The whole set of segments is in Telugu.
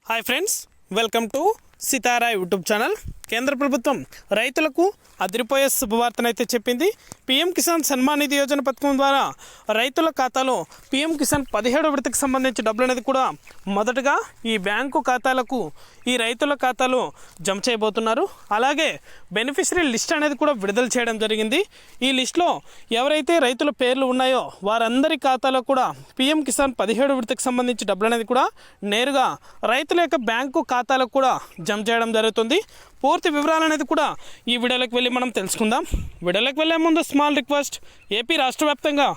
Hi friends, welcome to Sitara YouTube channel. కేంద్ర ప్రభుత్వం రైతులకు అదిరిపోయే శుభవార్తనైతే చెప్పింది. పీఎం కిసాన్ సన్మాన్ నిధి యోజన పథకం ద్వారా రైతుల ఖాతాలో పీఎం కిసాన్ 17వ విడతకు సంబంధించి డబ్బులు అనేది కూడా మొదటగా ఈ బ్యాంకు ఖాతాలకు ఈ రైతుల ఖాతాలో జమ చేయబోతున్నారు. అలాగే బెనిఫిషరీ లిస్ట్ అనేది కూడా విడుదల చేయడం జరిగింది. ఈ లిస్టులో ఎవరైతే రైతుల పేర్లు ఉన్నాయో వారందరి ఖాతాలో కూడా పీఎం కిసాన్ 17వ విడతకు సంబంధించి డబ్బులు అనేది కూడా నేరుగా రైతుల యొక్క బ్యాంకు ఖాతాలకు కూడా జమ చేయడం జరుగుతుంది. పూర్తి వివరాలు అనేది కూడా ఈ వీడియోలోకి వెళ్ళి మనం తెలుసుకుందాం. వీడియోలోకి వెళ్ళే ముందు స్మాల్ రిక్వెస్ట్, ఏపీ రాష్ట్ర వ్యాప్తంగా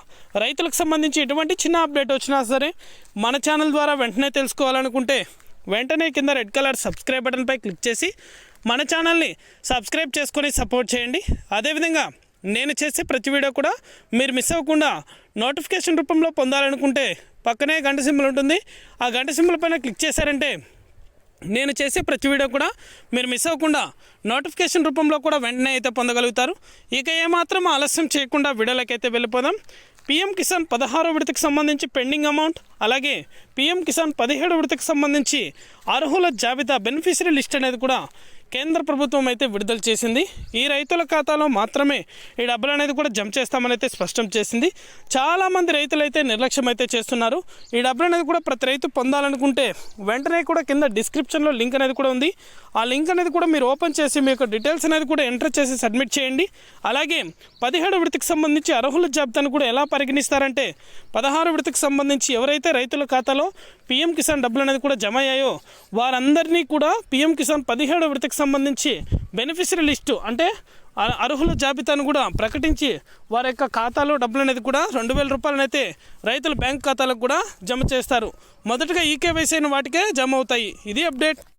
రైతులకు సంబంధించి ఎటువంటి చిన్న అప్డేట్ వచ్చినా సరే మన ఛానల్ ద్వారా వెంటనే తెలుసుకోవాలనుకుంటే వెంటనే కింద రెడ్ కలర్ సబ్స్క్రైబ్ బటన్పై క్లిక్ చేసి మన ఛానల్ని సబ్స్క్రైబ్ చేసుకొని సపోర్ట్ చేయండి. అదేవిధంగా నేను చేసే ప్రతి వీడియో కూడా మీరు మిస్ అవ్వకుండా నోటిఫికేషన్ రూపంలో పొందాలనుకుంటే పక్కనే గంట సింబల్ ఉంటుంది. ఆ గంట సింబల్ పైన క్లిక్ చేశారంటే నేను చేసే ప్రతి వీడియో కూడా మీరు మిస్ అవ్వకుండా నోటిఫికేషన్ రూపంలో కూడా వెంటనే అయితే పొందగలుగుతారు. ఇక ఏమాత్రం ఆలస్యం చేయకుండా వీడియోలోకి అయితే వెళ్ళిపోదాం. పీఎం కిసాన్ 16వ విడతకు సంబంధించి పెండింగ్ అమౌంట్, అలాగే పీఎం కిసాన్ 17వ విడతకు సంబంధించి అర్హుల జాబితా బెనిఫిషరీ లిస్ట్ అనేది కూడా కేంద్ర ప్రభుత్వం అయితే విడుదల చేసింది. ఈ రైతుల ఖాతాలో మాత్రమే ఈ డబ్బులు అనేది కూడా జమ చేస్తామని అయితే స్పష్టం చేసింది. చాలామంది రైతులు అయితే నిర్లక్ష్యం అయితే చేస్తున్నారు. ఈ డబ్బులు అనేది కూడా ప్రతి రైతు పొందాలనుకుంటే వెంటనే కూడా కింద డిస్క్రిప్షన్లో లింక్ అనేది కూడా ఉంది. ఆ లింక్ అనేది కూడా మీరు ఓపెన్ చేసి మీ యొక్క డీటెయిల్స్ అనేది కూడా ఎంటర్ చేసి సబ్మిట్ చేయండి. అలాగే 17వ విడతకు సంబంధించి అర్హుల జాబితాను కూడా ఎలా పరిగణిస్తారంటే 16వ విడతకు సంబంధించి ఎవరైతే రైతుల ఖాతాలో పీఎం కిసాన్ డబ్బులు అనేది కూడా జమ అయ్యాయో వారందరినీ కూడా పీఎం కిసాన్ 17వ విడతకు సంబంధించి బెనిఫిషరీ లిస్టు అంటే అర్హుల జాబితాను కూడా ప్రకటించి వారి యొక్క ఖాతాలో డబ్బులు అనేది కూడా 2000 రూపాయలనైతే రైతుల బ్యాంక్ ఖాతాలకు కూడా జమ చేస్తారు. మొదటగా ఈకేవైసీ అయిన వాటికే జమ అవుతాయి. ఇది అప్డేట్.